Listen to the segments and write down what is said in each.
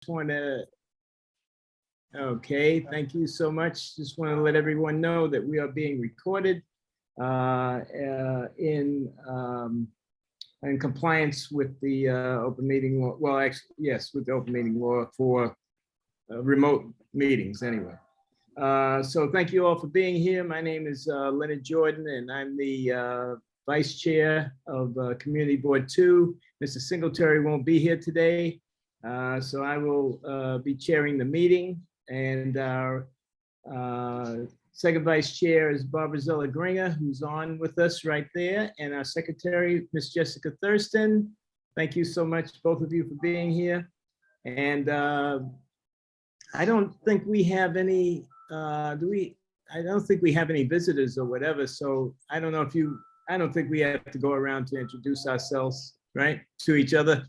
want to, okay, thank you so much. Just want to let everyone know that we are being recorded in compliance with the open meeting law. Well, actually, yes, with the open meeting law for remote meetings anyway. So thank you all for being here. My name is Leonard Jordan, and I'm the Vice Chair of Community Board 2. Mr. Singletary won't be here today, so I will be chairing the meeting. And our second Vice Chair is Barbara Zella-Gringer, who's on with us right there. And our Secretary, Miss Jessica Thurston. Thank you so much, both of you, for being here. And I don't think we have any, I don't think we have any visitors or whatever. So I don't know if I don't think we have to go around to introduce ourselves, right, to each other.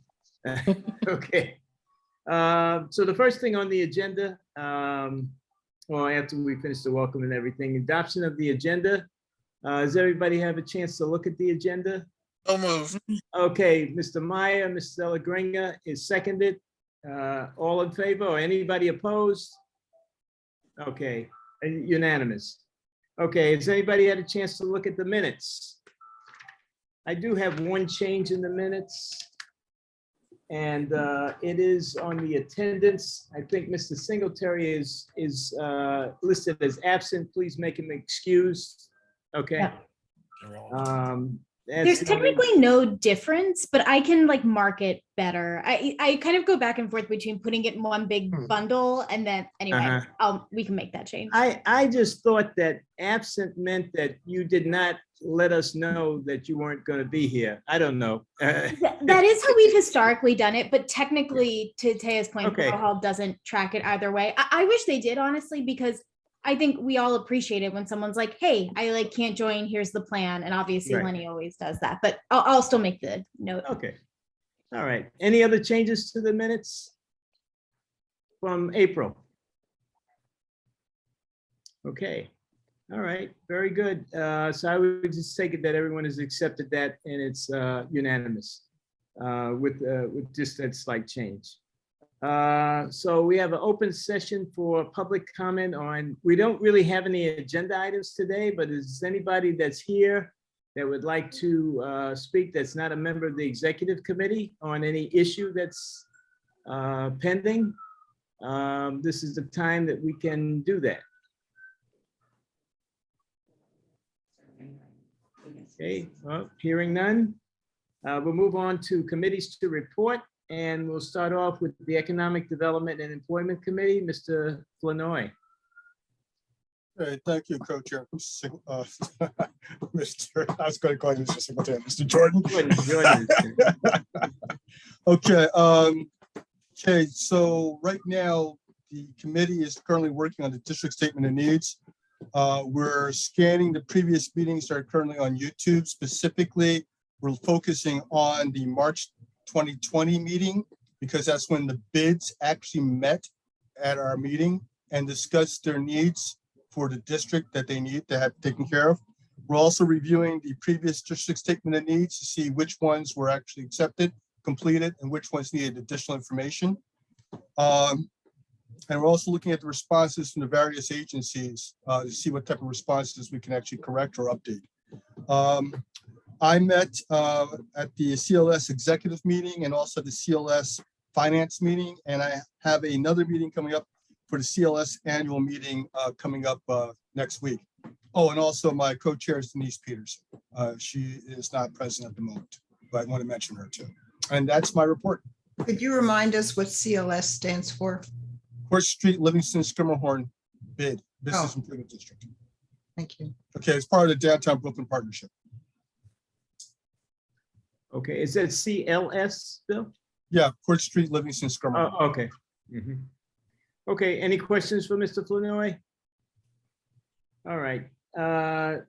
Okay. So the first thing on the agenda, well, after we finish the welcome and everything, adoption of the agenda. Does everybody have a chance to look at the agenda? So moved. Okay, Mr. Meyer, Ms. Zella-Gringer is seconded. All in favor or anybody opposed? Okay, unanimous. Okay, has anybody had a chance to look at the minutes? I do have one change in the minutes. And it is on the attendance. I think Mr. Singletary is listed as absent. Please make him excused. Okay. Yeah. There's technically no difference, but I can like mark it better. I kind of go back and forth between putting it in one big bundle and then anyway, we can make that change. I just thought that absent meant that you did not let us know that you weren't going to be here. I don't know. That is how we've historically done it, but technically, to Taya's point, Okay. Borough Hall doesn't track it either way. I wish they did, honestly, because I think we all appreciate it when someone's like, hey, I like can't join, here's the plan. And obviously Right. Lenny always does that, but I'll still make the note. Okay. All right. Any other changes to the minutes from April? Okay. All right. Very good. So I would just take it that everyone has accepted that and it's unanimous with just that slight change. So we have an open session for public comment on, we don't really have any agenda items today, but is anybody that's here that would like to speak that's not a member of the executive committee on any issue that's pending? This is the time that we can do that. Okay, well, hearing none. We'll move on to committees to report, and we'll start off with the Economic Development and Employment Committee, Mr. Flanoy. Hey, thank you, Co-Chair. Mr. I was going to call you Mr. Singletary, Mr. Jordan. Okay. Okay. So right now, the committee is currently working on the district statement of needs. We're scanning the previous meetings that are currently on YouTube. Specifically, we're focusing on the March 2020 meeting because that's when the bids actually met at our meeting and discussed their needs for the district that they need to have taken care of. We're also reviewing the previous district statement of needs to see which ones were actually accepted, completed, and which ones needed additional information. And we're also looking at the responses from the various agencies to see what type of responses we can actually correct or update. I met at the CLS executive meeting and also the CLS finance meeting, and I have another meeting coming up for the CLS annual meeting coming up next week. Oh, and also my co-chair is Denise Peterson. She is not present at the moment, but I want to mention her too. And that's my report. Could you remind us what CLS stands for? Court Street, Livingston, Skimmerhorn bid, Business Improvement District. Thank you. Okay, it's part of the Downtown Brooklyn Partnership. Okay, is that CLS, Bill? Yeah, Court Street, Livingston, Skimmerhorn. Oh, okay. Mhm. Okay, any questions for Mr. Flanoy? All right,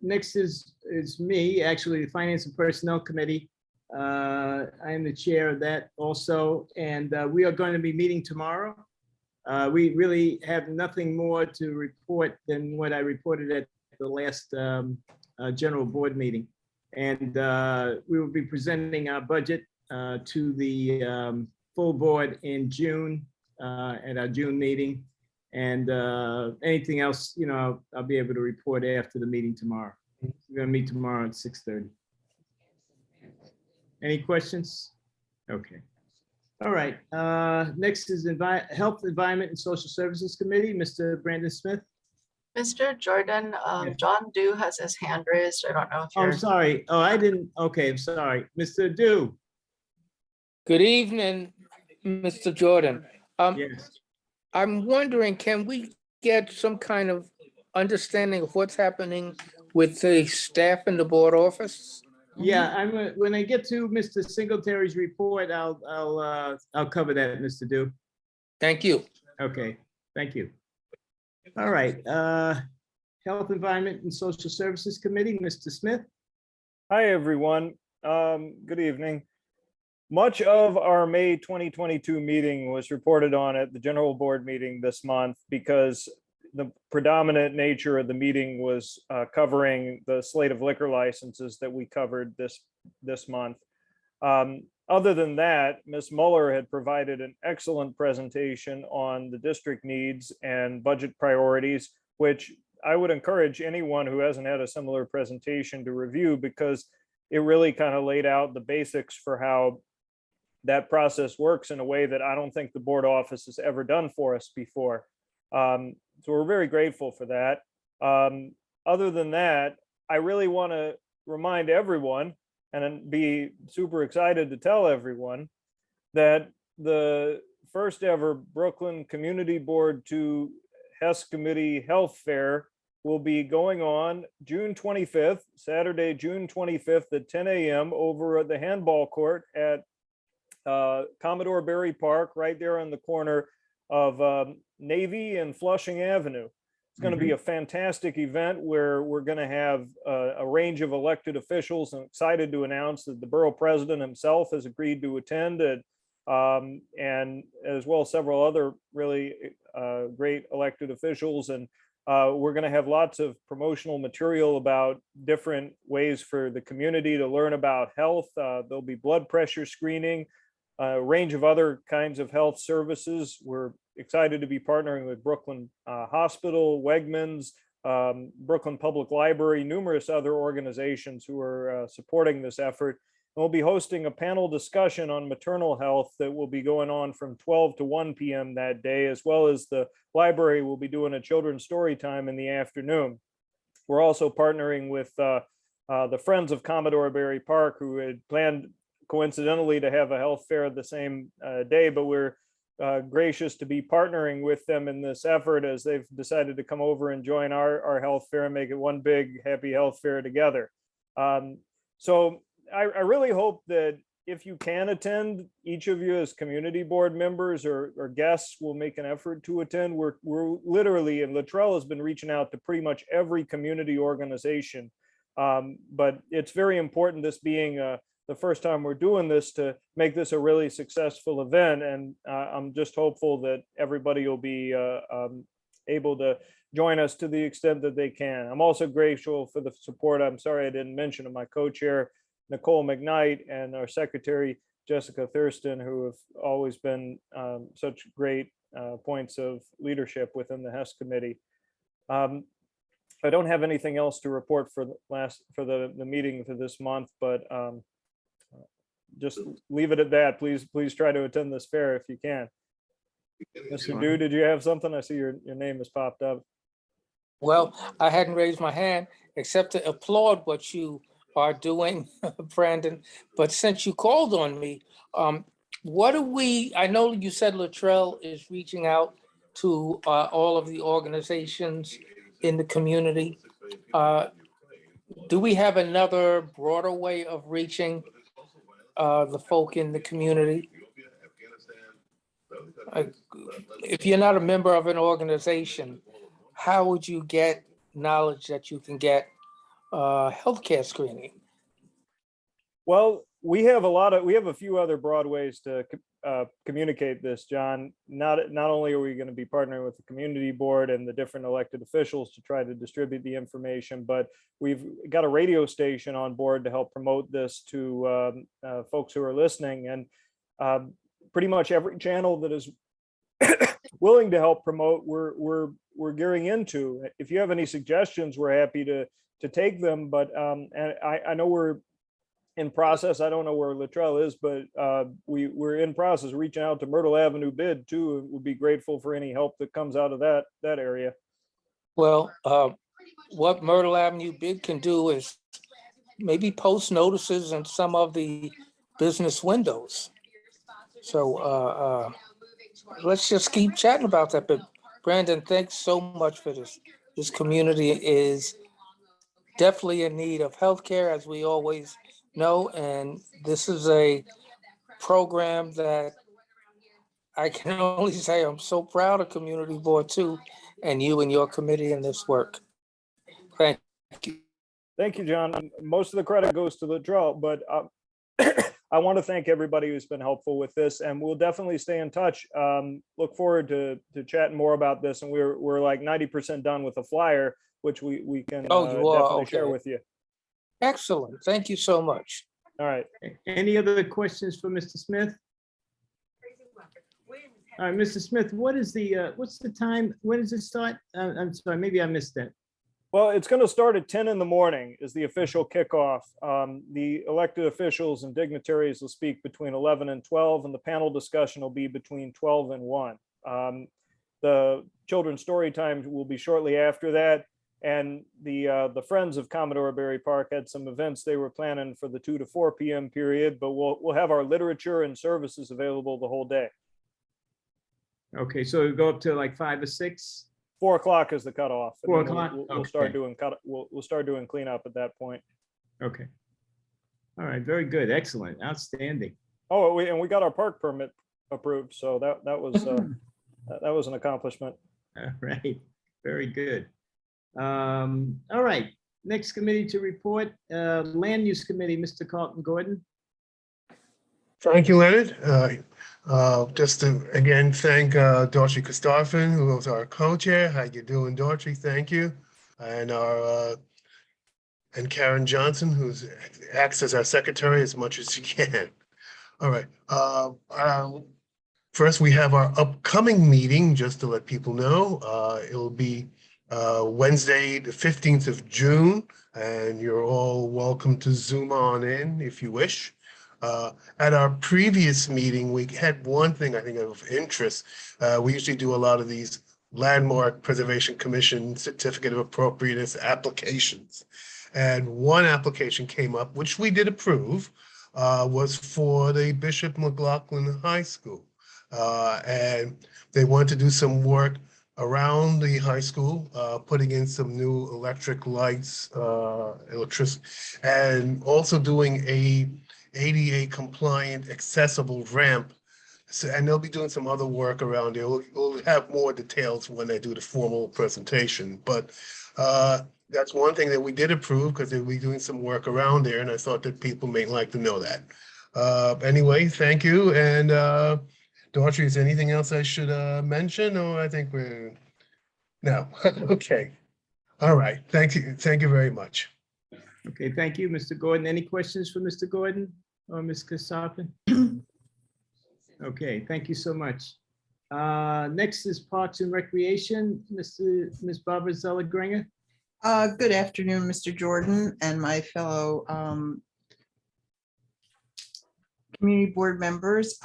next is me, actually, the Finance and Personnel Committee. I am the chair of that also, and we are going to be meeting tomorrow. We really have nothing more to report than what I reported at the last general board meeting. And we will be presenting our budget to the full board in June at our June meeting. And anything else, I'll be able to report after the meeting tomorrow. We're gonna meet tomorrow at 6:30. Any questions? Okay. All right. Next is Health, Environment, and Social Services Committee, Mr. Brandon Smith. Mr. Jordan, Yes. John Dew has his hand raised. I don't know if Oh, I'm you're. sorry. Oh, I didn't. Okay, I'm sorry. Mr. Dew. Good evening, Mr. Jordan. Yes. I'm wondering, can we get some kind of understanding of what's happening with the staff in the board office? Yeah, when I get to Mr. Singletary's report, I'll cover that, Mr. Dew. Thank you. Okay, thank you. All right, Health, Environment, and Social Services Committee, Mr. Smith. Hi, everyone. Good evening. Much of our May 2022 meeting was reported on at the general board meeting this month because the predominant nature of the meeting was covering the slate of liquor licenses that we covered this month. Other than that, Ms. Mueller had provided an excellent presentation on the district needs and budget priorities, which I would encourage anyone who hasn't had a similar presentation to review, because it really kind of laid out the basics for how that process works in a way that I don't think the board office has ever done for us before. So we're very grateful for that. Other than that, I really want to remind everyone and be super excited to tell everyone that the first ever Brooklyn Community Board to Hess Committee Health Fair will be going on June 25th, Saturday, June 25th at 10 a.m. over at the handball court at Commodore Barry Park, right there on the corner of Navy and Flushing Avenue. It's going to be a fantastic event where we're going to have a range of elected officials. I'm excited to announce that the borough president himself has agreed to attend it, and as well as several other really great elected officials. And we're going to have lots of promotional material about different ways for the community to learn about health. There'll be blood pressure screening, a range of other kinds of health services. We're excited to be partnering with Brooklyn Hospital, Wegmans, Brooklyn Public Library, numerous other organizations who are supporting this effort. And we'll be hosting a panel discussion on maternal health that will be going on from 12 to 1 p.m. that day, as well as the library will be doing a children's story time in the afternoon. We're also partnering with the Friends of Commodore Barry Park, who had planned coincidentally to have a health fair the same day, but we're gracious to be partnering with them in this effort as they've decided to come over and join our health fair and make it one big happy health fair together. So I really hope that if you can attend, each of you as community board members or guests will make an effort to attend. We're literally, and Luttrell has been reaching out to pretty much every community organization, but it's very important, this being the first time we're doing this, to make this a really successful event. And I'm just hopeful that everybody will be able to join us to the extent that they can. I'm also grateful for the support, I'm sorry I didn't mention, of my co-chair, Nicole McKnight, and our secretary, Jessica Thurston, who have always been such great points of leadership within the HES committee. I don't have anything else to report for the meeting for this month, but just leave it at that. Please try to attend this fair if you can. Mr. Dew, did you have something? I see your name has popped up. Well, I hadn't raised my hand except to applaud what you are doing, Brandon. But since you called on me, what do we, I know you said Luttrell is reaching out to all of the organizations in the community. Do we have another broader way of reaching the folk in the community? If you're not a member of an organization, how would you get knowledge that you can get healthcare screening? Well, we have a few other broad ways to communicate this, John. Not only are we going to be partnering with the community board and the different elected officials to try to distribute the information, but we've got a radio station on board to help promote this to folks who are listening. And pretty much every channel that is willing to help promote, we're gearing into. If you have any suggestions, we're happy to take them. But and I know we're in process. I don't know where Latrell is, but we're in process reaching out to Myrtle Avenue bid too. Would be grateful for any help that comes out of that area. Well, what Myrtle Avenue bid can do is maybe post notices in some of the business windows. So let's just keep chatting about that. But Brandon, thanks so much for this. This community is definitely in need of healthcare, as we always know, and this is a program that I can only say I'm so proud of Community Board 2 and you and your committee in this work. Thank you. Thank you, John. Most of the credit goes to Latrell, but I want to thank everybody who's been helpful with this, and we'll definitely stay in touch. Look forward to chatting more about this, and we're like 90% done with the flyer, which we can definitely share with you. Excellent. Thank you so much. All right. Any other questions for Mr. Smith? All right, Mr. Smith, what's the time? When does it start? I'm sorry, maybe I missed that. Well, it's going to start at 10 in the morning is the official kickoff. The elected officials and dignitaries will speak between 11 and 12, and the panel discussion will be between 12 and 1. The children's story time will be shortly after that. And the Friends of Commodore Barry Park had some events they were planning for the 2 to 4 p.m. period, but we'll have our literature and services available the whole day. Okay, so it'll go up to like 5 or 6? 4 o'clock is the cutoff. 4 o'clock. We'll start doing we'll start doing cleanup at that point. Okay. All right. Very good. Excellent. Outstanding. Oh, we got our park permit approved, so that was an accomplishment. All right. Very good. All right. Next committee to report, Land Use Committee, Mr. Carlton Gordon. Thank you, Leonard. Just to again thank Dorothy Christophin, who was our co-chair. How you doing, Dorothy? Thank you. And our and Karen Johnson, who acts as our secretary as much as she can. All right. First, we have our upcoming meeting, just to let people know. It'll be Wednesday, the 15th of June, and you're all welcome to Zoom on in if you wish. At our previous meeting, we had one thing I think of interest. We usually do a lot of these Landmark Preservation Commission Certificate of Appropriateness applications. And one application came up, which we did approve, was for the Bishop McLaughlin High School. And they wanted to do some work around the high school, putting in some new electric lights, electricity, and also doing a ADA compliant accessible ramp. So, and they'll be doing some other work around there. We'll have more details when they do the formal presentation, but that's one thing that we did approve because they'll be doing some work around there, and I thought that people may like to know that. Anyway, thank you. And Dorothy, is there anything else I should mention? Or I think we're, no, okay. All right, thank you very much. Okay, thank you, Mr. Gordon. Any questions for Mr. Gordon or Ms. Kasafin? Okay, thank you so much. Next is Parks and Recreation, Ms. Barbara Zeller-Gringer. Good afternoon, Mr. Jordan and my fellow community board members.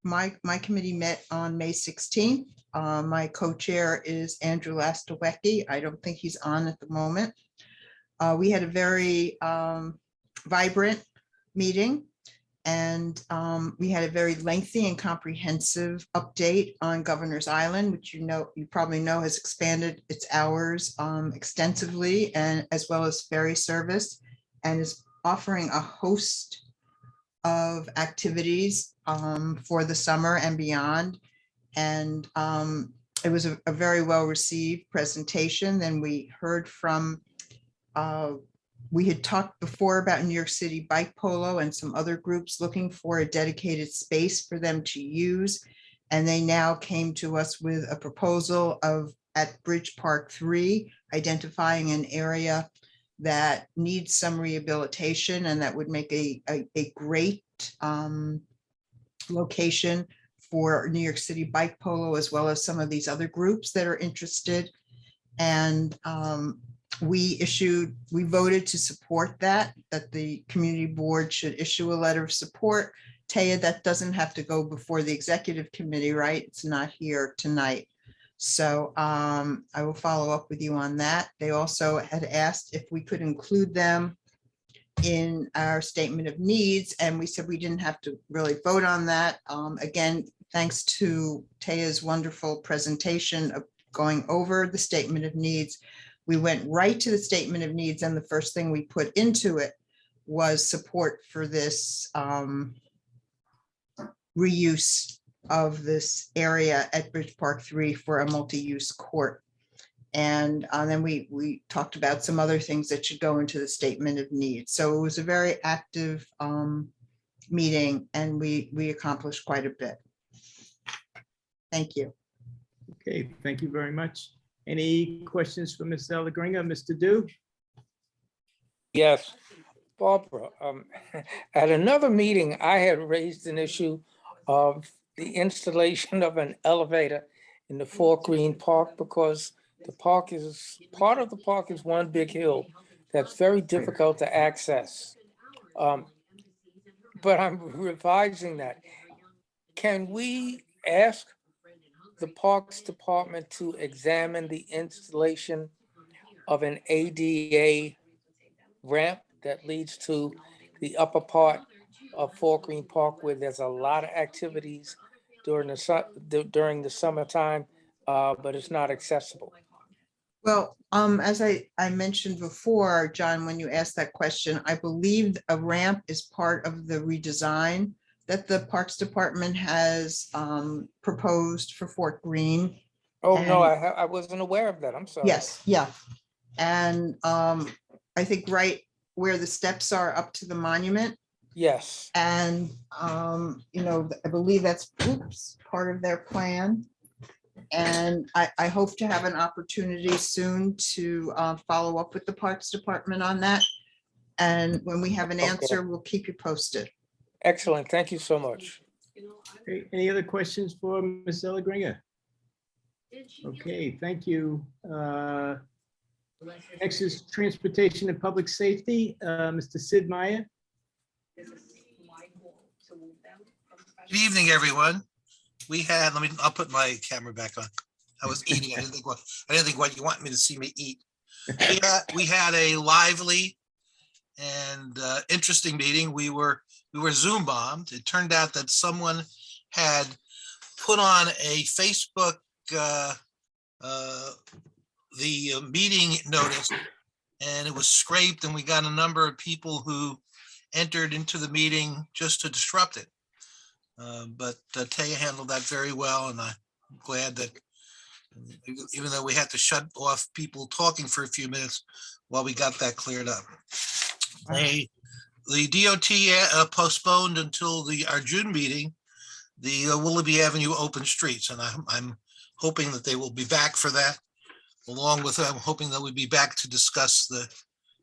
My committee met on May 16th. My co-chair is Andrew Lastawecki. I don't think he's on at the moment. We had a very vibrant meeting, and we had a very lengthy and comprehensive update on Governor's Island, which you probably know has expanded its hours extensively, and as well as ferry service, and is offering a host of activities for the summer and beyond. And it was a very well received presentation. Then we heard from we had talked before about New York City Bike Polo and some other groups looking for a dedicated space for them to use. And they now came to us with a proposal at Bridge Park 3, identifying an area that needs some rehabilitation and that would make a great location for New York City Bike Polo, as well as some of these other groups that are interested. And we voted to support that the community board should issue a letter of support. Taya, that doesn't have to go before the executive committee, right? It's not here tonight. So I will follow up with you on that. They also had asked if we could include them in our statement of needs, and we said we didn't have to really vote on that. Again, thanks to Taya's wonderful presentation of going over the statement of needs, we went right to the statement of needs, and the first thing we put into it was support for this reuse of this area at Bridge Park 3 for a multi-use court. And then we talked about some other things that should go into the statement of needs. So it was a very active meeting, and we accomplished quite a bit. Thank you. Okay, thank you very much. Any questions for Ms. Allegringa? Mr. Dew? Yes, Barbara, at another meeting, I had raised an issue of the installation of an elevator in the Fort Greene Park, because the park is, part of the park is one big hill that's very difficult to access. But I'm revising that. Can we ask the Parks Department to examine the installation of an ADA ramp that leads to the upper part of Fort Greene Park, where there's a lot of activities during the summertime, but it's not accessible? Well, as I mentioned before, John, when you asked that question, I believe a ramp is part of the redesign that the Parks Department has proposed for Fort Greene. Oh, no, And- I wasn't aware of that. I'm sorry. Yes, yeah. And I think right where the steps are up to the monument. Yes. And, you know, I believe that's, part of their plan. And I hope to have an opportunity soon to follow up with the Parks Department on that. And when we have an Okay. answer, we'll keep you posted. Excellent. Thank you so much. Okay, any other questions for Ms. Allegringa? Okay, thank you. Next is Transportation and Public Safety, Mr. Sid Meyer. Good evening, everyone. We had, I'll put my camera back on. I was eating. I didn't think what you want me to see me eat. We had a lively and interesting meeting. We were Zoom bombed. It turned out that someone had put on a Facebook the meeting notice, and it was scraped, and we got a number of people who entered into the meeting just to disrupt it. But Taya handled that very well, and I'm glad that even though we had to shut off people talking for a few minutes while we got that cleared up. The DOT postponed until our June meeting the Willoughby Avenue open streets, and I'm hoping that they will be back for that. Along with I'm hoping that we'll be back to discuss the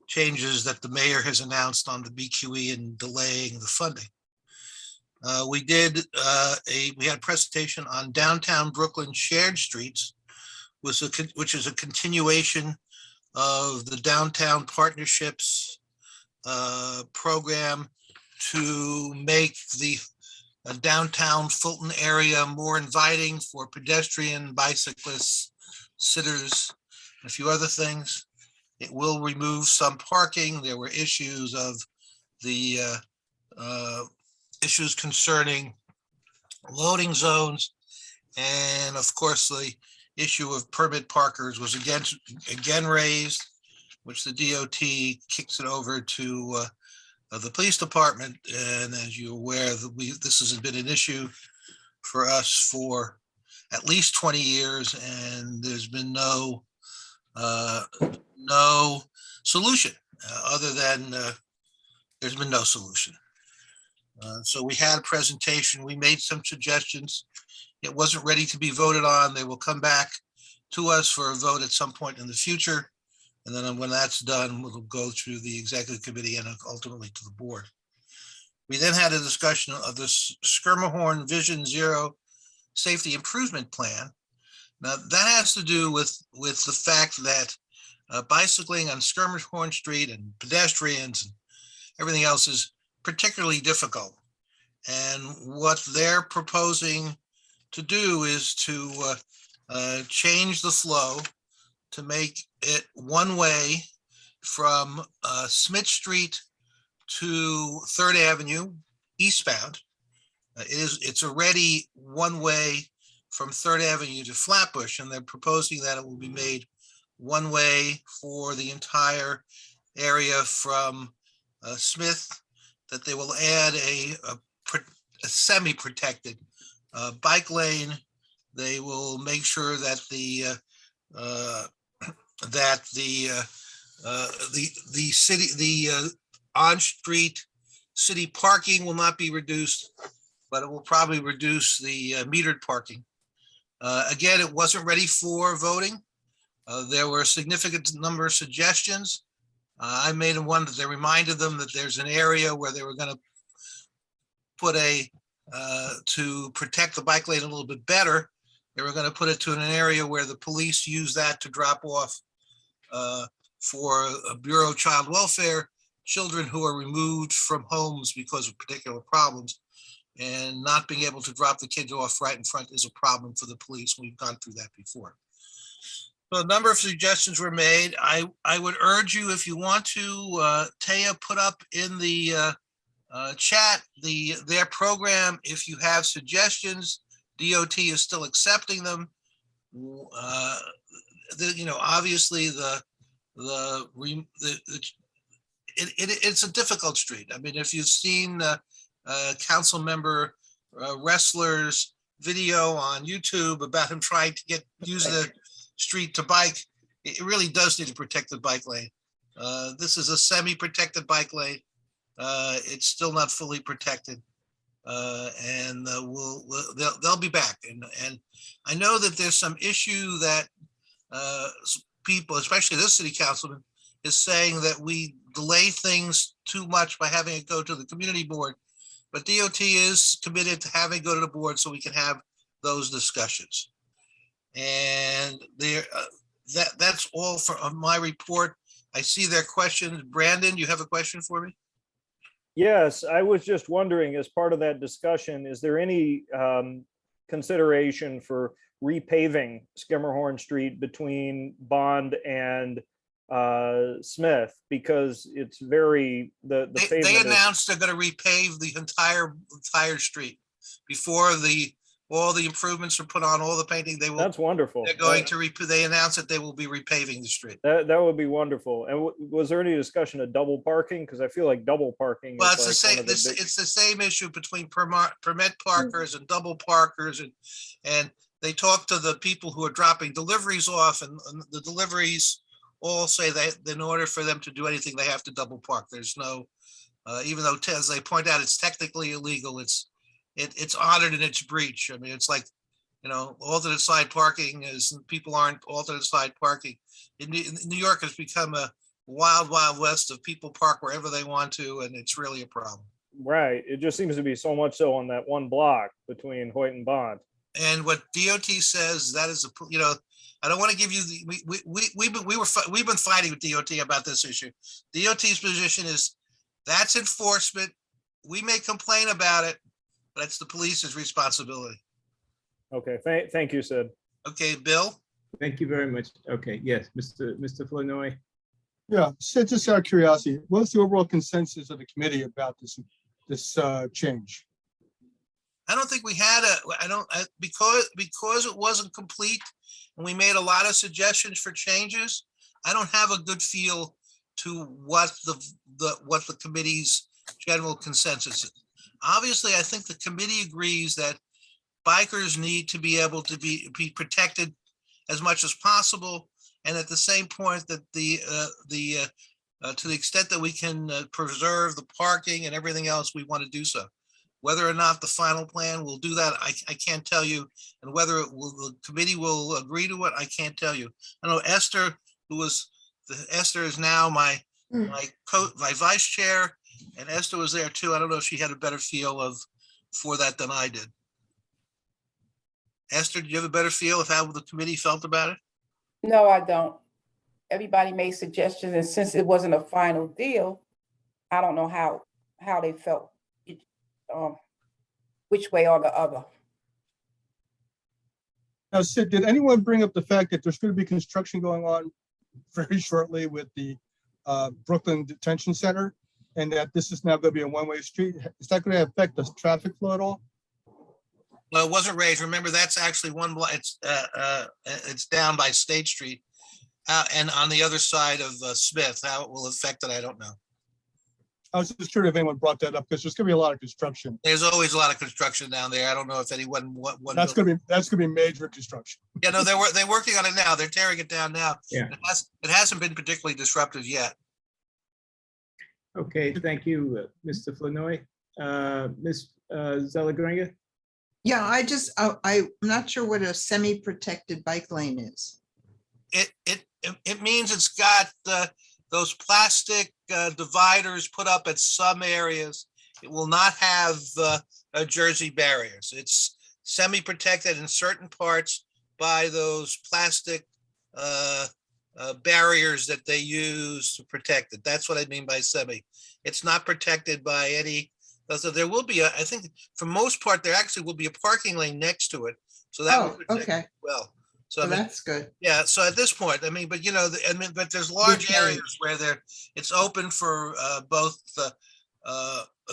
changes that the mayor has announced on the BQE and delaying the funding. We had a presentation on downtown Brooklyn shared streets, which is a continuation of the downtown partnerships program to make the downtown Fulton area more inviting for pedestrian, bicyclists, sitters, a few other things. It will remove some parking. There were issues of the issues concerning loading zones. And of course, the issue of permit parkers was again raised, which the DOT kicks it over to the police department. And as you're aware, this has been an issue for us for at least 20 years, and there's been no solution other than there's been no solution. So we had a presentation. We made some suggestions. It wasn't ready to be voted on. They will come back to us for a vote at some point in the future. And then when that's done, we'll go through the executive committee and ultimately to the board. We then had a discussion of the Skirmerhorn Vision Zero safety improvement plan. Now, that has to do with the fact that bicycling on Skirmishorn Street and pedestrians and everything else is particularly difficult. And what they're proposing to do is to change the flow to make it one way from Smith Street to 3rd Avenue eastbound. It's already one way from 3rd Avenue to Flatbush, and they're proposing that it will be made one way for the entire area from Smith, that they will add a semi-protected bike lane. They will make sure that the on-street city parking will not be reduced, but it will probably reduce the metered parking. Again, it wasn't ready for voting. There were a significant number of suggestions. I made one that they reminded them that there's an area where they were going to put to protect the bike lane a little bit better. They were going to put it to an area where the police use that to drop off for a Bureau of Child Welfare children who are removed from homes because of particular problems, and not being able to drop the kids off right in front is a problem for the police. We've gone through that before. So a number of suggestions were made. I would urge you, if you want to, Taya, put up in the chat their program. If you have suggestions, DOT is still accepting them. Obviously it's a difficult street. I mean, if you've seen council member Wrestler's video on YouTube about him trying to use the street to bike, it really does need a protected bike lane. This is a semi-protected bike lane. It's still not fully protected, and they'll be back. And I know that there's some issue that people, especially this city councilman, is saying that we delay things too much by having it go to the community board. But DOT is committed to having it go to the board so we can have those discussions. And that's all for my report. I see their questions. Brandon, you have a question for me? Yes, I was just wondering, as part of that discussion, is there any consideration for repaving Skimmerhorn Street between Bond and Smith, because it's very they announced they're going to repave the entire street before all the improvements are put on, all the painting. That's wonderful. They're going to they announced that they will be repaving the street. That would be wonderful. And was there any discussion of double parking? Because I feel like double parking. Well, it's the same. It's the same issue between permit parkers and double parkers, and they talk to the people who are dropping deliveries off, and the deliveries all say that in order for them to do anything, they have to double park. There's no, even though, as they point out, it's technically illegal, it's honored in its breach. I mean, it's like, alternate side parking is, people aren't alternate side parking. In New York has become a wild, wild west of people park wherever they want to, and it's really a problem. Right. It just seems to be so much so on that one block between Hoyt and Bond. And what DOT says, that is I don't want to give you we've been fighting with DOT about this issue. DOT's position is that's enforcement. We may complain about it, but it's the police's responsibility. Okay, thank you, Sid. Okay, Bill. Thank you very much. Okay, yes, Mr. Flournoy. Yeah, Sid, just out of curiosity, what's the overall consensus of the committee about this change? I don't think we had because it wasn't complete, and we made a lot of suggestions for changes. I don't have a good feel to what the committee's general consensus is. Obviously, I think the committee agrees that bikers need to be able to be protected as much as possible, and at the same point that to the extent that we can preserve the parking and everything else, we want to do so. Whether or not the final plan will do that, I can't tell you. And whether the committee will agree to it, I can't tell you. I know Esther, Esther is now my vice chair, and Esther was there too. I don't know if she had a better feel for that than I did. Esther, do you have a better feel of how the committee felt about it? No, I don't. Everybody made suggestions, and since it wasn't a final deal, I don't know how they felt, which way or the other. Now, Sid, did anyone bring up the fact that there's going to be construction going on very shortly with the Brooklyn Detention Center, and that this is now going to be a one-way street? Is that going to affect the traffic flow at all? Well, it wasn't raised. Remember, that's actually one block. It's down by State Street. And on the other side of Smith. How it will affect it, I don't know. I was just curious if anyone brought that up, because there's going to be a lot of construction. There's always a lot of construction down there. I don't know if anyone, That's going to be major construction. Yeah, no, they're working on it now. They're tearing it down now. Yeah. It hasn't been particularly disruptive yet. Okay, thank you, Mr. Flanoy. Ms. Zellagringa? Yeah, I'm not sure what a semi-protected bike lane is. It means it's got those plastic dividers put up at some areas. It will not have Jersey barriers. It's semi-protected in certain parts by those plastic barriers that they use to protect it. That's what I mean by semi. It's not protected by any. So there will be, I think, for most part, there actually will be a parking lane next to it. So that will protect it well. So Well, that's good. yeah, so at this point, I mean, but but there's large Repaving. areas where it's open for both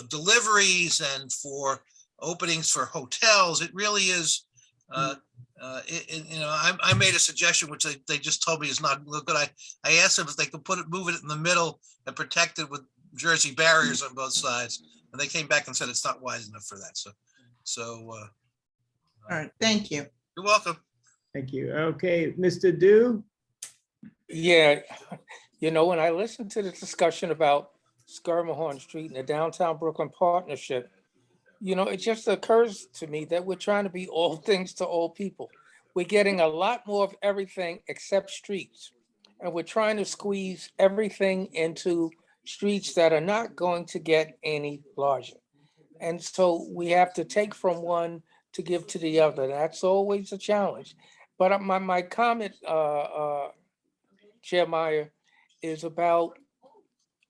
deliveries and for openings for hotels. It really is. I made a suggestion which they just told me is not good. I asked them if they could move it in the middle and protect it with Jersey barriers on both sides, and they came back and said it's not wise enough for that. All right, thank you. You're welcome. Thank you. Okay, Mr. Dew? Yeah, when I listened to the discussion about Skirmahorn Street and the Downtown Brooklyn Partnership, it just occurs to me that we're trying to be all things to all people. We're getting a lot more of everything except streets. And we're trying to squeeze everything into streets that are not going to get any larger. And so we have to take from one to give to the other. That's always a challenge. But my comment, Chair Meyer, is about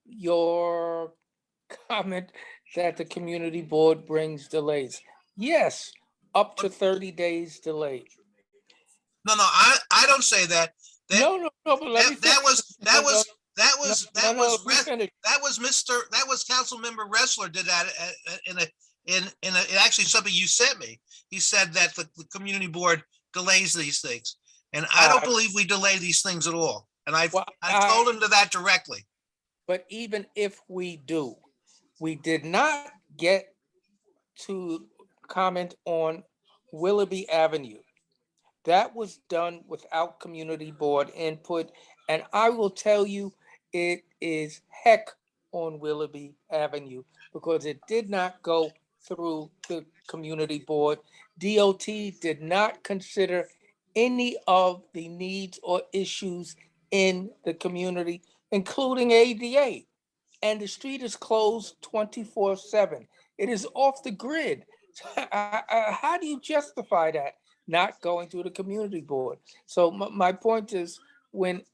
your comment that the community board brings delays. Yes, up to 30 days delay. No, I don't say that. No, but let me that was Council Member Ressler did that in actually something you sent me. He said that the community board delays these things, and I don't believe we delay these things at all. And I told him to that directly. But even if we do, we did not get to comment on Willoughby Avenue. That was done without community board input. And I will tell you, it is heck on Willoughby Avenue because it did not go through the community board. DOT did not consider any of the needs or issues in the community, including ADA. And the street is closed 24/7. It is off the grid. How do you justify that? Not going through the community board. So my point is, when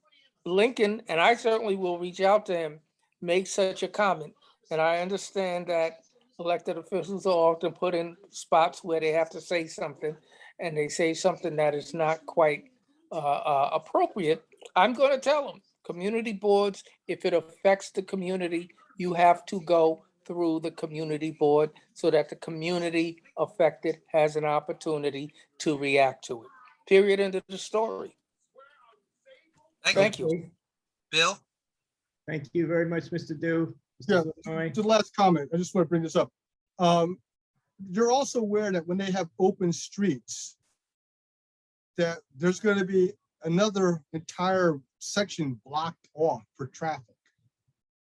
Lincoln, and I certainly will reach out to him, make such a comment, and I understand that elected officials are often put in spots where they have to say something, and they say something that is not quite appropriate, I'm going to tell them, community boards, if it affects the community, you have to go through the community board so that the community affected has an opportunity to react to it. Period. End of the story. Thank you. Bill? Thank you very much, Mr. Dew. Yeah, Mr. Flanoy? the last comment, I just want to bring this up. You're also aware that when they have open streets, that there's going to be another entire section blocked off for traffic.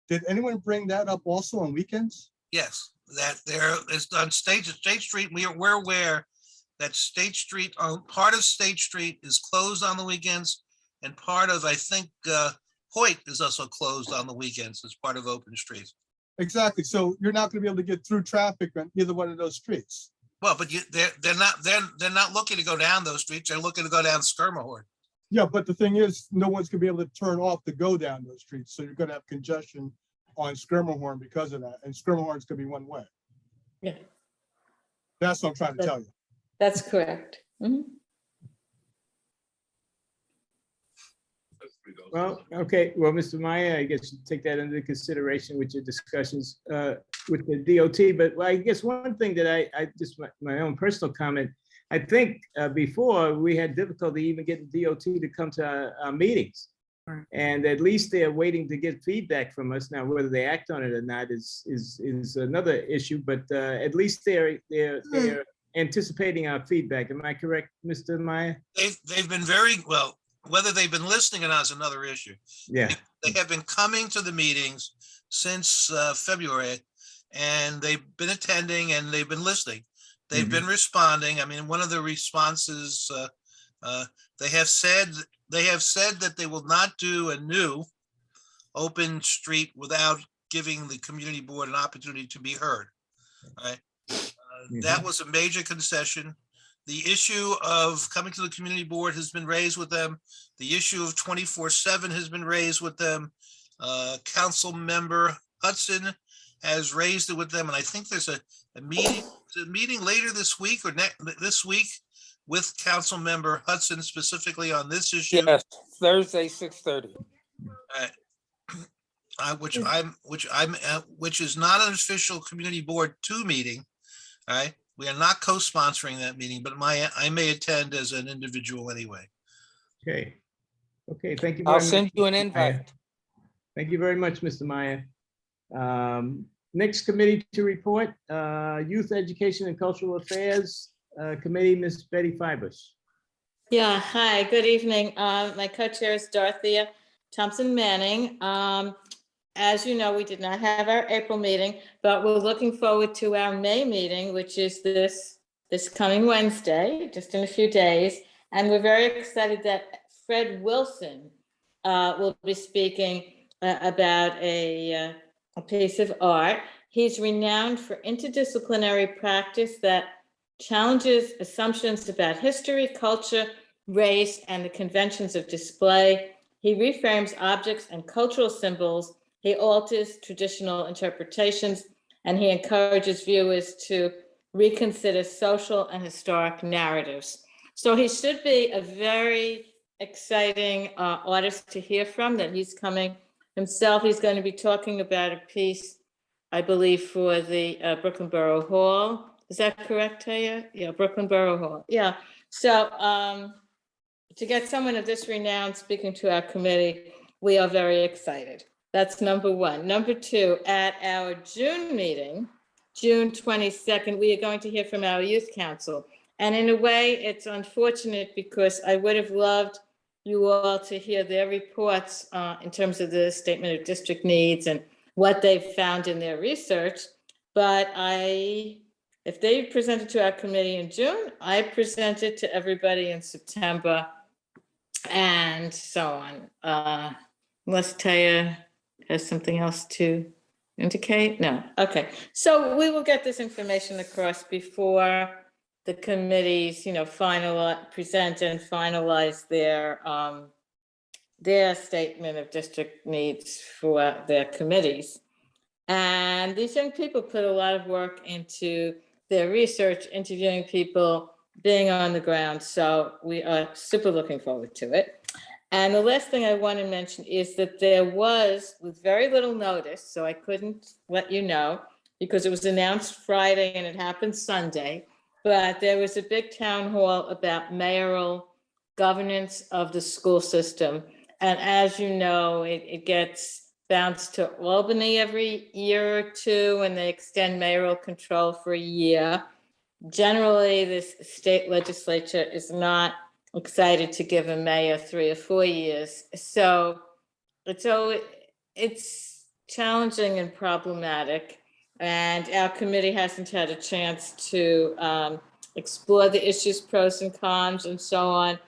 Did anyone bring that up also on weekends? Yes, that there is on State Street. We're aware that State Street, part of State Street is closed on the weekends, and part of, I think, Hoyt is also closed on the weekends as part of open streets. Exactly. So you're not going to be able to get through traffic on either one of those streets. Well, but they're not looking to go down those streets. They're looking to go down Skirmahorn. Yeah, but the thing is, no one's gonna be able to turn off to go down those streets, so you're gonna have congestion on Skirmahorn because of that, and Skirmahorn's gonna be one way. Yeah, That's what I'm trying to tell you. that's correct. Mhm. Well, okay, well, Mr. Maya, I guess you take that into consideration with your discussions with the DOT, but I guess one thing that I just, my own personal comment, I think before we had difficulty even getting DOT to come to our meetings. Right. And at least they're waiting to get feedback from us. Now, whether they act on it or not is another issue, but at least they're anticipating our feedback. Am I correct, Mr. Maya? They've been very well, whether they've been listening or not is another issue. Yeah. They have been coming to the meetings since February, and they've been attending and they've been listening. They've been responding. I mean, one of the responses, they have said that they will not do a new open street without giving the community board an opportunity to be heard. Right? That was a major concession. The issue of coming to the community board has been raised with them. The issue of 24/7 has been raised with them. Council member Hudson has raised it with them. And I think there's a meeting later this week or this week with Council member Hudson specifically on this issue. Yes, Thursday, 6:30. Which is not an official community board 2 meeting. All right. We are not co-sponsoring that meeting, but I may attend as an individual anyway. Okay. Okay, thank you. I'll very much, send you an Mr. Maya. invite. Thank you very much, Mr. Maya. Next committee to report, Youth Education and Cultural Affairs Committee, Ms. Betty Fibush. Yeah, hi, good evening. My co-chair is Dorothea Thompson Manning. As you know, we did not have our April meeting, but we're looking forward to our May meeting, which is this coming Wednesday, just in a few days. And we're very excited that Fred Wilson will be speaking about a piece of art. He's renowned for interdisciplinary practice that challenges assumptions about history, culture, race, and the conventions of display. He reframes objects and cultural symbols. He alters traditional interpretations, and he encourages viewers to reconsider social and historic narratives. So he should be a very exciting artist to hear from, that he's coming himself. He's going to be talking about a piece, I believe, for the Brooklyn Borough Hall. Is that correct, Taya? Yeah, Brooklyn Borough Hall. Yeah. So to get someone of this renown speaking to our committee, we are very excited. That's number one. Number two, at our June meeting, June 22nd, we are going to hear from our youth council. And in a way, it's unfortunate because I would have loved you all to hear their reports in terms of the statement of district needs and what they've found in their research. But if they presented to our committee in June, I presented to everybody in September and so on. Unless Taya has something else to indicate? No. Okay. So we will get this information across before the committees, present and finalize their statement of district needs for their committees. And these young people put a lot of work into their research, interviewing people, being on the ground. So we are super looking forward to it. And the last thing I want to mention is that there was, with very little notice, so I couldn't let you know because it was announced Friday and it happened Sunday, but there was a big town hall about mayoral governance of the school system. And as you know, it gets bounced to Albany every year or two, and they extend mayoral control for a year. Generally, this state legislature is not excited to give a mayor 3 or 4 years. So it's challenging and problematic. And our committee hasn't had a chance to explore the issues, pros and cons, and so on.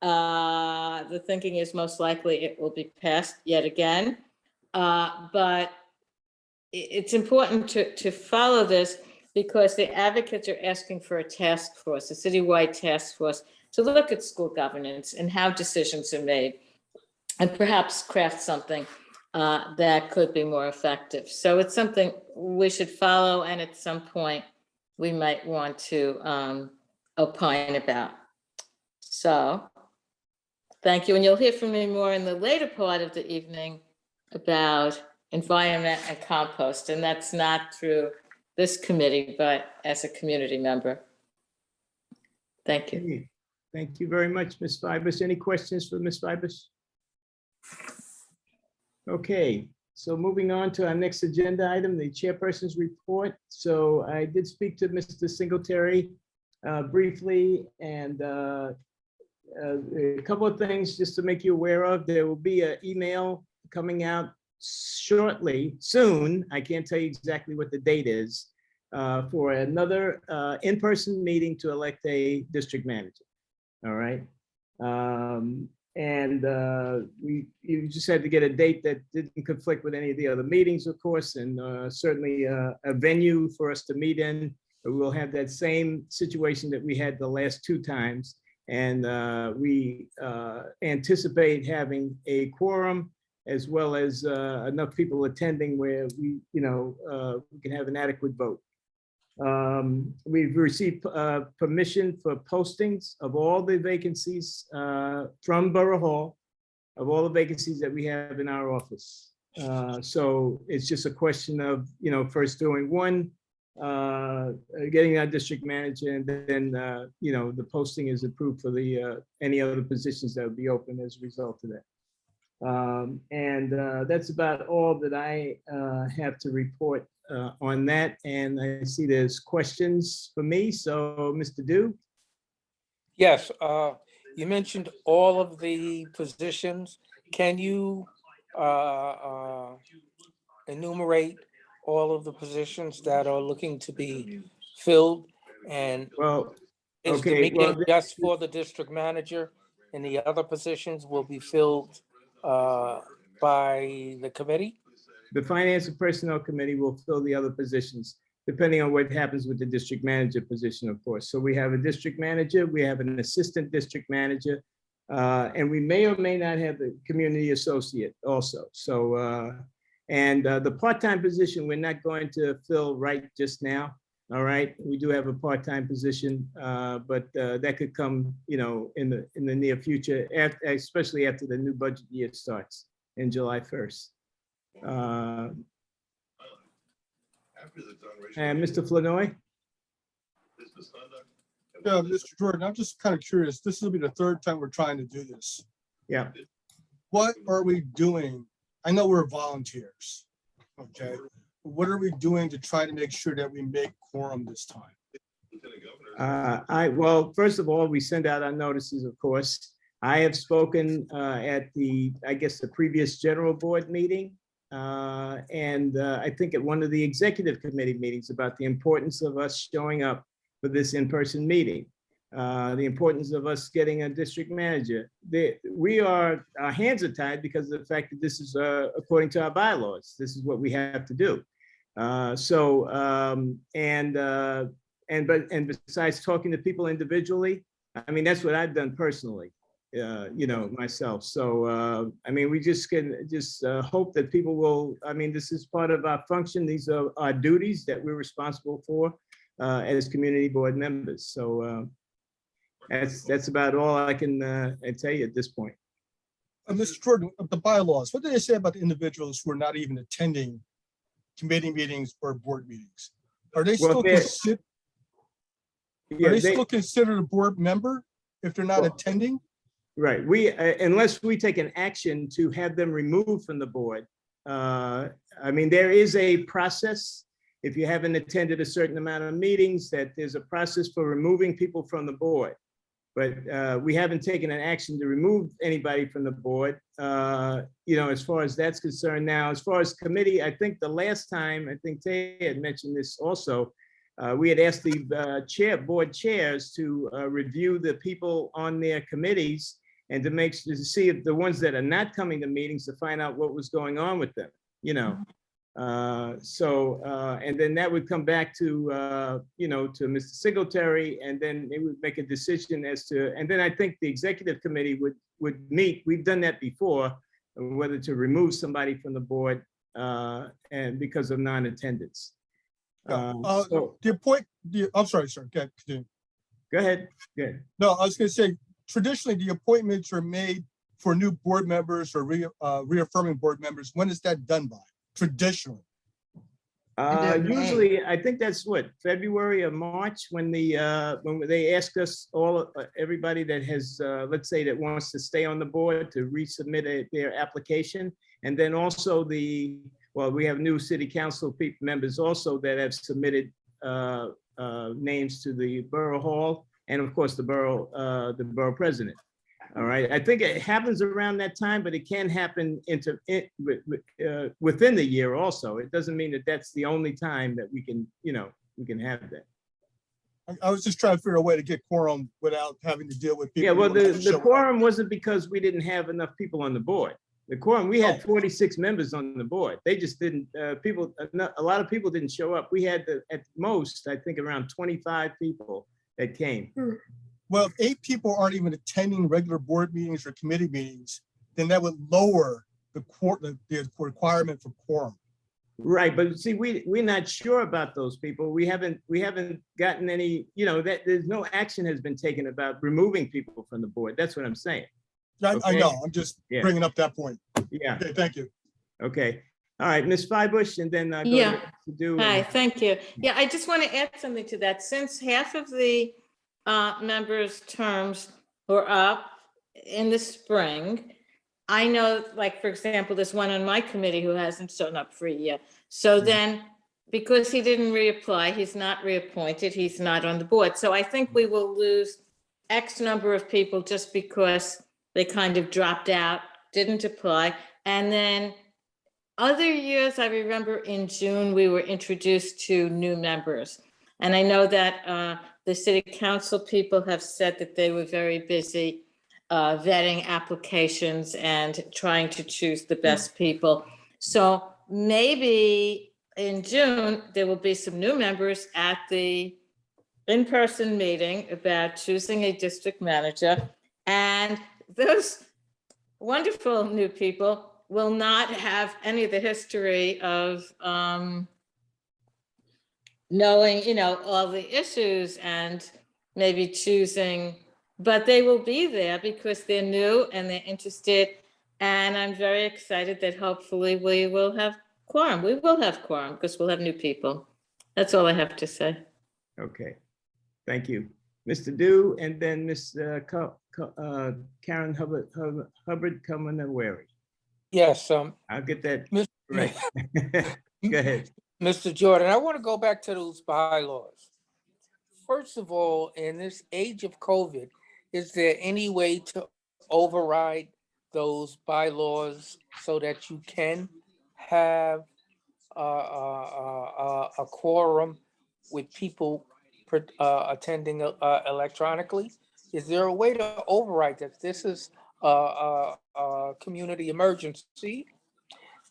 The thinking is most likely it will be passed yet again. But it's important to follow this because the advocates are asking for a task force, a citywide task force, to look at school governance and how decisions are made, and perhaps craft something that could be more effective. So it's something we should follow, and at some point, we might want to opine about. So, thank you, and you'll hear from me more in the later part of the evening about environment and compost, and that's not through this committee, but as a community member. Thank you. Okay. Thank you very much, Ms. Fibus. Any questions for Ms. Fibus? Okay, so moving on to our next agenda item, the chairperson's report. So I did speak to Mr. Singletary briefly, and a couple of things just to make you aware of. There will be an email coming out shortly, soon. I can't tell you exactly what the date is, for another in-person meeting to elect a district manager. All right. You just had to get a date that didn't conflict with any of the other meetings, of course, and certainly a venue for us to meet in. We'll have that same situation that we had the last two times. And we anticipate having a quorum as well as enough people attending where we can have an adequate vote. We've received permission for postings of all the vacancies from Borough Hall, of all the vacancies that we have in our office. So it's just a question of, first doing one, getting our district manager, and then, the posting is approved for the any other positions that would be open as a result of that. That's about all that I have to report on that. And I see there's questions for me. So, Mr. Dew? Yes, you mentioned all of the positions. Can you enumerate all of the positions that are looking to be filled? And Well, is the okay, meeting well, just for the district manager, and the other positions will be filled by the committee? the Finance and Personnel Committee will fill the other positions, depending on what happens with the district manager position, of course. So we have a district manager, we have an assistant district manager, and we may or may not have a community associate also. So, the part-time position, we're not going to fill right just now. All right, we do have a part-time position, but that could come, in the near future, especially after the new budget year starts in July 1st. And Mr. Flanoy? Yeah, Mr. Jordan, I'm just kind of curious. This will be the third time we're trying to do this. Yeah. What are we doing? I know we're volunteers, okay? What are we doing to try to make sure that we make quorum this time? Well, first of all, we send out our notices, of course. I have spoken at the previous general board meeting. I think at one of the executive committee meetings about the importance of us showing up for this in-person meeting, the importance of us getting a district manager. Our hands are tied because of the fact that this is according to our bylaws. This is what we have to do. Besides talking to people individually, I mean, that's what I've done personally. Myself. So, we just can hope that people will, this is part of our function. These are our duties that we're responsible for as community board members. So that's about all I can tell you at this point. Mr. Jordan, the bylaws, what do they say about the individuals who are not even attending committee meetings or board meetings? Are they still considered a board member if they're not attending? Right. Unless we take an action to have them removed from the board. There is a process. If you haven't attended a certain amount of meetings, that there's a process for removing people from the board. But we haven't taken an action to remove anybody from the board, as far as that's concerned. Now, as far as committee, I think the last time, I think Tay had mentioned this also, we had asked the board chairs to review the people on their committees and to see if the ones that are not coming to meetings, to find out what was going on with them, And then that would come back to, you know, to Mr. Singletary, and then they would make a decision as to, and then I think the executive committee would meet. We've done that before, whether to remove somebody from the board and because of non-attendance. So I'm sorry, sir. Okay, continue. go ahead. Good. No, I was going to say, traditionally, the appointments are made for new board members or reaffirming board members. When is that done by? Traditionally. End of May. Usually, I think that's what, February or March, when they ask us all, everybody that has, let's say, that wants to stay on the board to resubmit their application. And then also we have new city council members also that have submitted names to the borough hall, and of course the borough president. All right, I think it happens around that time, but it can happen within the year also. It doesn't mean that that's the only time that we can, you know, we can have that. I was just trying to figure a way to get quorum without having to deal with people. Yeah, well, who don't the show up. quorum wasn't because we didn't have enough people on the board. The quorum, we had 46 members on the board. They just didn't, a lot of people didn't show up. We had at most, I think, around 25 people that came. Well, if 8 people aren't even attending regular board meetings or committee meetings, then that would lower the requirement for quorum. Right, but see, we're not sure about those people. We haven't gotten any, you know, that there's no action has been taken about removing people from the board. That's what I'm saying. I Okay. know, I'm just Yeah. bringing up that point. Yeah, Okay, thank you. okay. All right, Ms. Freibush, and then go Yeah. to do. Hi, thank you. Yeah, I just want to add something to that. Since half of the members' terms were up in the spring, I know, like, for example, there's one on my committee who hasn't shown up for a year. So then, because he didn't reapply, he's not reappointed, he's not on the board. So I think we will lose X number of people just because they kind of dropped out, didn't apply. And then other years, I remember in June, we were introduced to new members. And I know that the city council people have said that they were very busy vetting applications and trying to choose the best people. So maybe in June, there will be some new members at the in-person meeting about choosing a district manager. And those wonderful new people will not have any of the history of knowing, you know, all the issues and maybe choosing, but they will be there because they're new and they're interested. And I'm very excited that hopefully we will have quorum. We will have quorum because we'll have new people. That's all I have to say. Okay, thank you. Mr. Dew, and then Ms. Karen Hubbard Kamanawari. Yes, I'll get that Mr. right. Go ahead. Mr. Jordan, I want to go back to those bylaws. First of all, in this age of COVID, is there any way to override those bylaws so that you can have a quorum with people attending electronically? Is there a way to override that? This is a community emergency.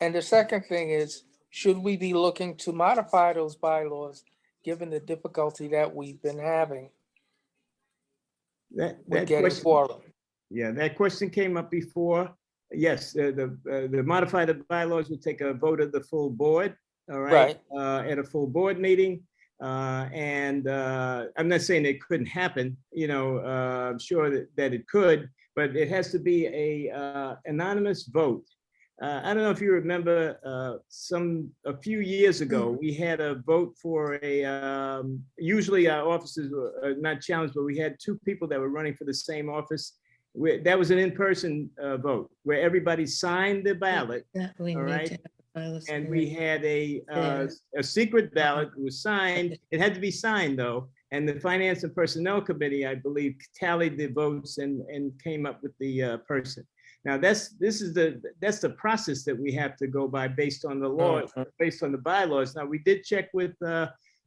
And the second thing is, should we be looking to modify those bylaws given the difficulty that we've been having That with getting question, quorum? yeah, that question came up before. Yes, the modified bylaws would take a vote of the full board, all right? At a full board meeting. And I'm not saying it couldn't happen, you know, I'm sure that it could, but it has to be a anonymous vote. I don't know if you remember a few years ago, we had a vote for usually our offices were not challenged, but we had 2 people that were running for the same office. That was an in-person vote where everybody signed the ballot, all right? And we had a secret ballot. It was signed. It had to be signed though. And the Finance and Personnel Committee, I believe, tallied the votes and came up with the person. Now that's the process that we have to go by based on the law, based on the bylaws. Now we did check with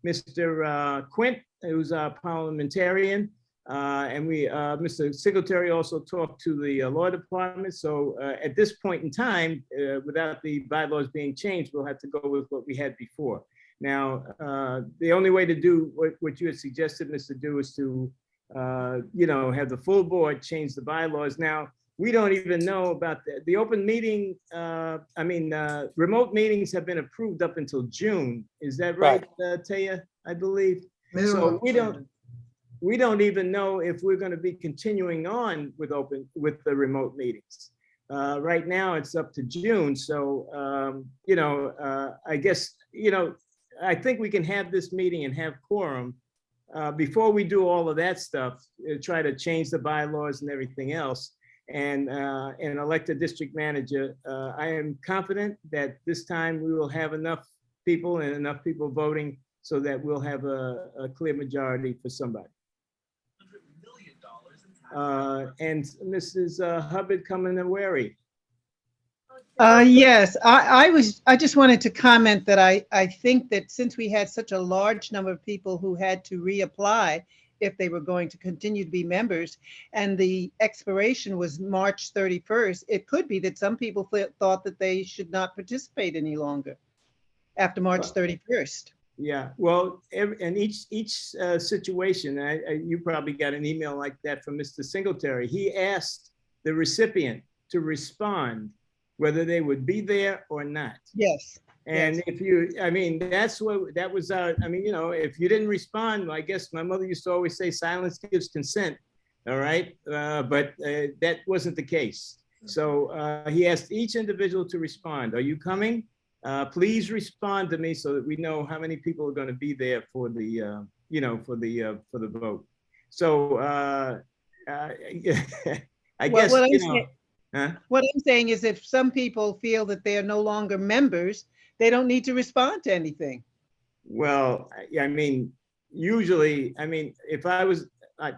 Mr. Quint, who's our parliamentarian, And Mr. Singletary also talked to the law department. So at this point in time, without the bylaws being changed, we'll have to go with what we had before. Now, the only way to do what you had suggested, Mr. Du, is to, have the full board change the bylaws. Now, we don't even know about the open meeting. Remote meetings have been approved up until June. Is that right, Taya? I believe. So we don't even know if we're going to be continuing on with the remote meetings. Right now, it's up to June. So, I guess, I think we can have this meeting and have quorum before we do all of that stuff, try to change the bylaws and everything else and elect a district manager. I am confident that this time we will have enough people and enough people voting so that we'll have a clear majority for somebody. And Mrs. Hubbard coming and wary. Yes, I just wanted to comment that I think that since we had such a large number of people who had to reapply if they were going to continue to be members, and the expiration was March 31st, it could be that some people thought that they should not participate any longer after March 31st. Yeah, well, in each situation, you probably got an email like that from Mr. Singletary. He asked the recipient to respond whether they would be there or not. Yes. And yes. if you, that was if you didn't respond, I guess my mother used to always say silence gives consent. All right. But that wasn't the case. So he asked each individual to respond. Are you coming? Please respond to me so that we know how many people are going to be there for the, for the vote. So I guess, what I'm saying is if some people feel that they are no longer members, they don't need to respond to anything. Well, usually, if I was, let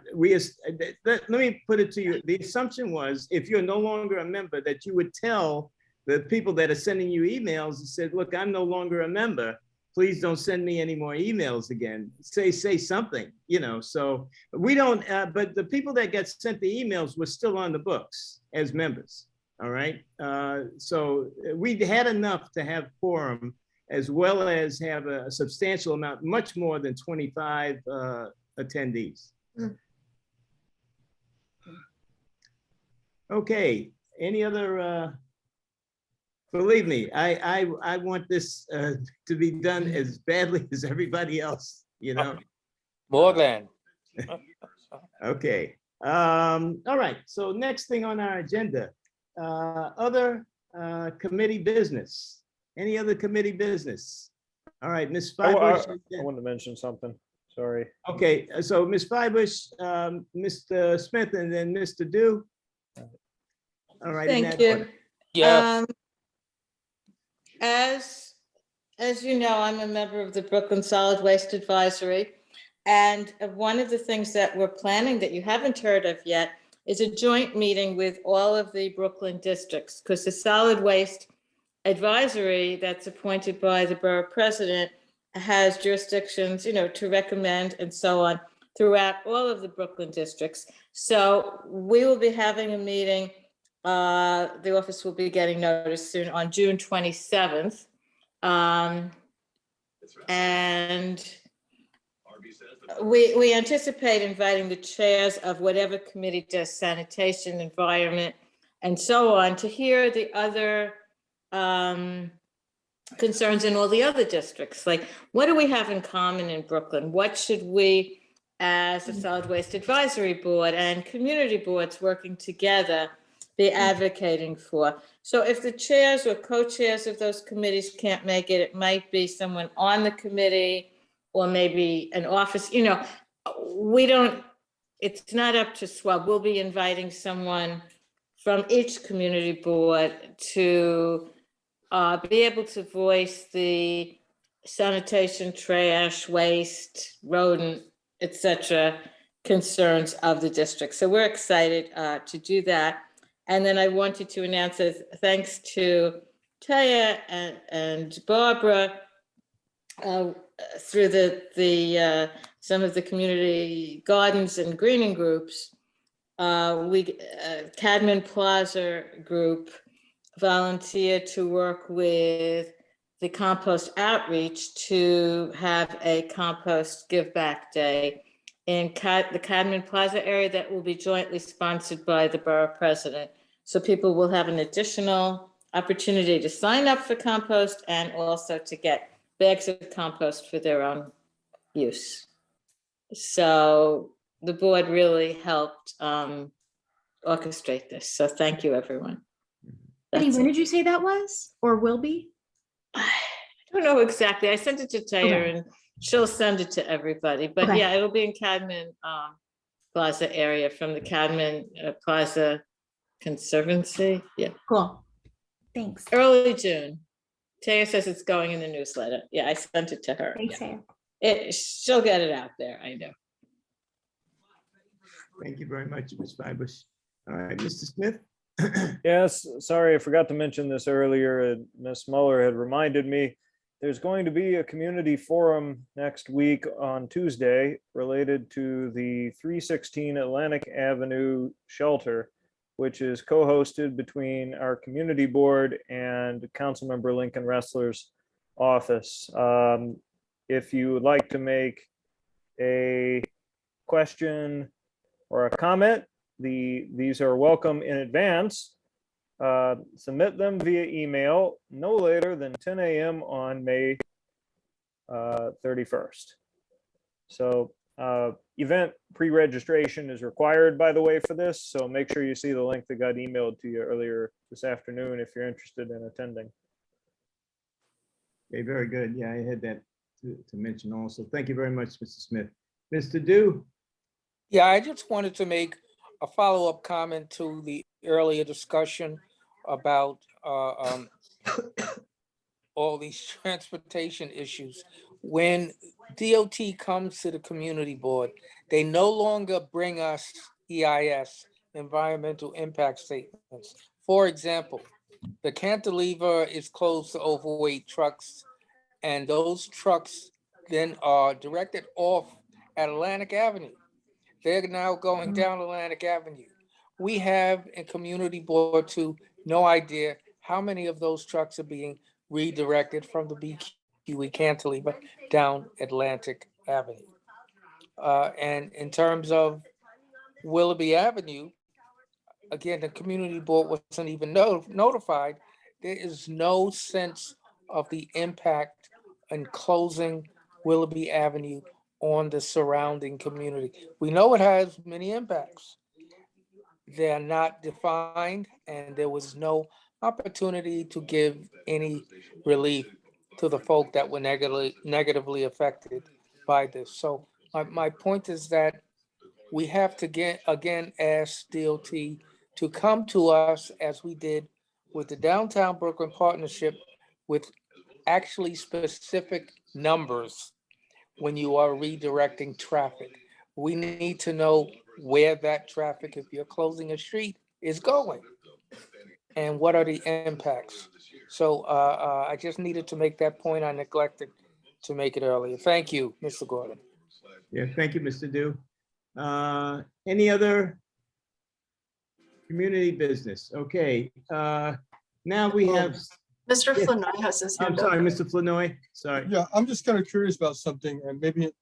me put it to you. The assumption was if you're no longer a member that you would tell the people that are sending you emails and said, look, I'm no longer a member. Please don't send me any more emails again. Say something, so we don't, but the people that got sent the emails were still on the books as members. All right. So we had enough to have quorum as well as have a substantial amount, much more than 25 attendees. Okay. Any other, believe me, I want this to be done as badly as everybody else, More than. Okay. All right. So next thing on our agenda, other committee business. Any other committee business? All right, Ms. Freibush. I wanted to mention something. Sorry. Okay, so Ms. Freibush, Mr. Smith, and then Mr. Du. All right. Thank you. Yes. As you know, I'm a member of the Brooklyn Solid Waste Advisory. And one of the things that we're planning that you haven't heard of yet is a joint meeting with all of the Brooklyn districts, because the Solid Waste Advisory that's appointed by the borough president has jurisdictions, to recommend and so on throughout all of the Brooklyn districts. So we will be having a meeting. The office will be getting notice soon on June 27th. And we anticipate inviting the chairs of whatever committee does sanitation, environment, and so on to hear the other concerns in all the other districts. Like, what do we have in common in Brooklyn? What should we, as a solid waste advisory board and community boards working together, be advocating for? So if the chairs or co-chairs of those committees can't make it, it might be someone on the committee or maybe an office, it's not up to SWAB. We'll be inviting someone from each community board to be able to voice the sanitation, trash, waste, rodent, etc. concerns of the district. So we're excited to do that. And then I wanted to announce that thanks to Taya and Barbara, through the some of the community gardens and greening groups, Cadman Plaza group volunteered to work with the compost outreach to have a compost give back day in the Cadman Plaza area that will be jointly sponsored by the borough president. So people will have an additional opportunity to sign up for compost and also to get bags of compost for their own use. So the board really helped orchestrate this. So thank you, everyone. Betty, That's when it. did you say that was or will be? I don't know exactly. I sent it to Taya Okay. and she'll send it to everybody. But Okay. yeah, it'll be in Cadman Plaza area from the Cadman Plaza Conservancy. Yeah, Cool. Thanks. early June. Taya says it's going in the newsletter. Yeah, I sent it to her. Thanks, Yeah. Taya. She'll get it out there. I know. Thank you very much, Ms. Fibers. All right, Mr. Smith? Yes, sorry, I forgot to mention this earlier. Ms. Muller had reminded me. There's going to be a community forum next week on Tuesday related to the 316 Atlantic Avenue shelter, which is co-hosted between our community board and Councilmember Lincoln Ressler's office. If you would like to make a question or a comment, these are welcome in advance. Submit them via email no later than 10 a.m. on May 31st. So event pre-registration is required, by the way, for this. So make sure you see the link that got emailed to you earlier this afternoon if you're interested in attending. Okay, very good. Yeah, I had that to mention also. Thank you very much, Mr. Smith. Mr. Dew? Yeah, I just wanted to make a follow-up comment to the earlier discussion about all these transportation issues. When DOT comes to the community board, they no longer bring us EIS, environmental impact statements. For example, the cantilever is closed to overweight trucks, and those trucks then are directed off at Atlantic Avenue. They're now going down Atlantic Avenue. We have in community board 2 no idea how many of those trucks are being redirected from the BQE cantilever down Atlantic Avenue. And in terms of Willoughby Avenue, again, the community board wasn't even notified. There is no sense of the impact in closing Willoughby Avenue on the surrounding community. We know it has many impacts. They are not defined, and there was no opportunity to give any relief to the folk that were negatively affected by this. So my point is that we have to again ask DOT to come to us as we did with the Downtown Brooklyn Partnership with actually specific numbers when you are redirecting traffic. We need to know where that traffic, if you're closing a street, is going. And what are the impacts? So I just needed to make that point. I neglected to make it earlier. Thank you, Mr. Gordon. Yeah, thank you, Mr. Dew. Any other community business? Okay, now we have, Mr. Yes. Flanoy has his I'm hand up. sorry, Mr. Flanoy, sorry. Yeah, I'm just kind of curious about something, and maybe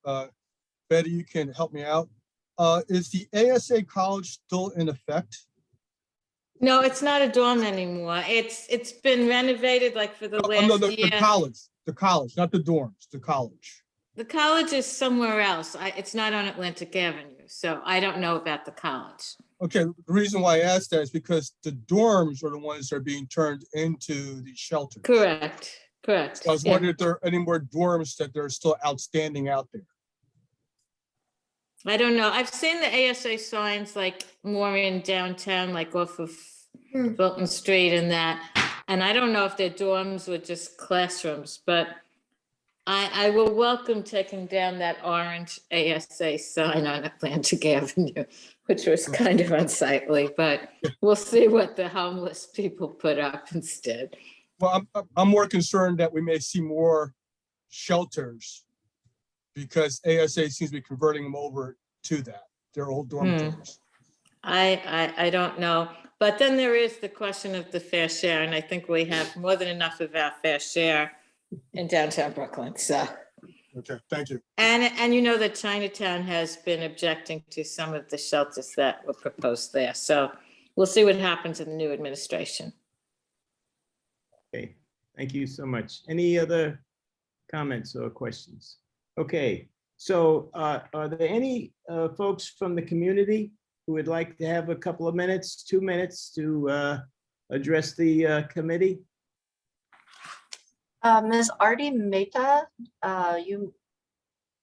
Betty, you can help me out. Is the ASA college still in effect? No, it's not a dorm anymore. It's been renovated like for the No, last the year. college, not the dorms, the college. The college is somewhere else. It's not on Atlantic Avenue, so I don't know about the college. Okay, the reason why I asked that is because the dorms are the ones that are being turned into the shelters. Correct, correct. So I was Yeah. wondering if there are any more dorms that are still outstanding out there. I don't know. I've seen the ASA signs like more in downtown, like off of Fulton Street and that. And I don't know if their dorms were just classrooms, but I will welcome taking down that orange ASA sign on Atlantic Avenue, which was kind of unsightly, but we'll see what the homeless people put up instead. Well, I'm more concerned that we may see more shelters because ASA seems to be converting them over to that, their old dormitories. I don't know. But then there is the question of the fair share, and I think we have more than enough of our fair share in downtown Brooklyn, so. Okay, thank you. And you know that Chinatown has been objecting to some of the shelters that were proposed there, so we'll see what happens in the new administration. Okay, thank you so much. Any other comments or questions? Okay, so are there any folks from the community who would like to have a couple of minutes, 2 minutes to address the committee? Ms. Artie Mehta, are you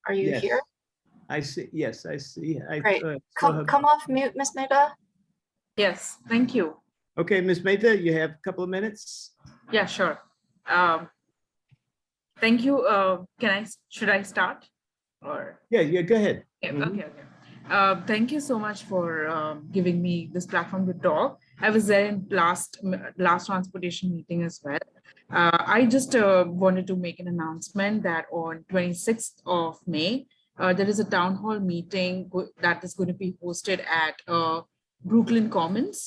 Yes. here? I see, yes, I see. Great. Come off mute, Ms. Mehta. Yes, thank you. Okay, Ms. Mehta, you have a couple of minutes? Yeah, sure. Thank you. Should I start? Or Yeah, go ahead. yeah, Mhm. okay. Thank you so much for giving me this platform to talk. I was there in last transportation meeting as well. I just wanted to make an announcement that on 26th of May, there is a town hall meeting that is going to be hosted at Brooklyn Commons.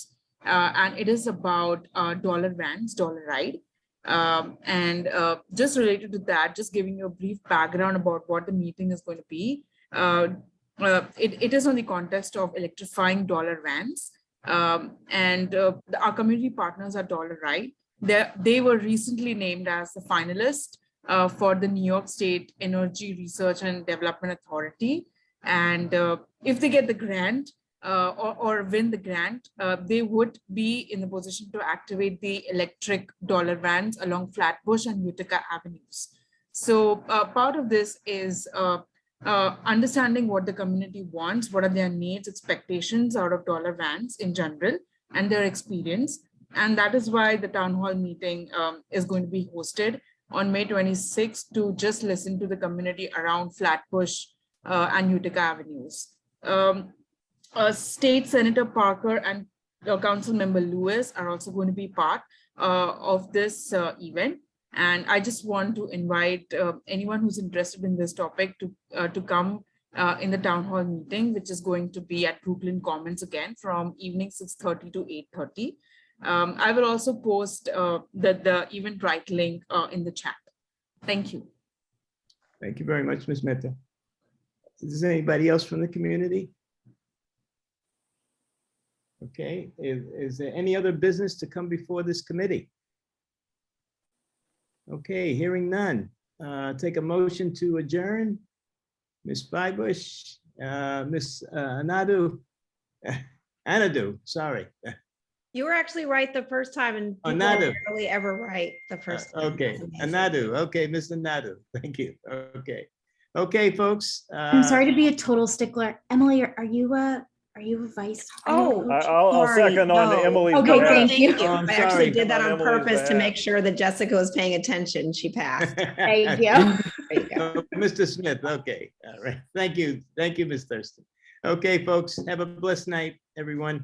And it is about dollar vans, dollar ride. And just related to that, just giving you a brief background about what the meeting is going to be. It is on the context of electrifying dollar vans. And our community partners are Dollar Ride. They were recently named as the finalist for the New York State Energy Research and Development Authority. And if they get the grant or win the grant, they would be in the position to activate the electric dollar vans along Flatbush and Utica Avenues. So part of this is understanding what the community wants, what are their needs, expectations out of dollar vans in general, and their experience. And that is why the town hall meeting is going to be hosted on May 26th to just listen to the community around Flatbush and Utica Avenues. State Senator Parker and Council Member Lewis are also going to be part of this event. And I just want to invite anyone who's interested in this topic to come in the town hall meeting, which is going to be at Brooklyn Commons again from evening 6:30 to 8:30. I will also post the Eventbrite link in the chat. Thank you. Thank you very much, Ms. Mehta. Is there anybody else from the community? Okay, is there any other business to come before this committee? Okay, hearing none. Take a motion to adjourn. Ms. Freibush, Ms. Anadu, sorry. You were actually right the first time, and people Nadu. are rarely ever right the first time. Okay, Anadu, okay, Mr. Nadu, thank you, okay. Okay, folks. I'm sorry to be a total stickler. Emily, are you a vice? Oh, I'll sorry, second on no. Emily's. Okay, behalf. thank you. Oh, I'm I actually sorry. did that On on Emily's purpose to behalf. make sure that Jessica was paying attention. She passed. Thank you. There you go. Mr. Smith, okay, all right, thank you, Ms. Thurston. Okay, folks, have a blessed night, everyone.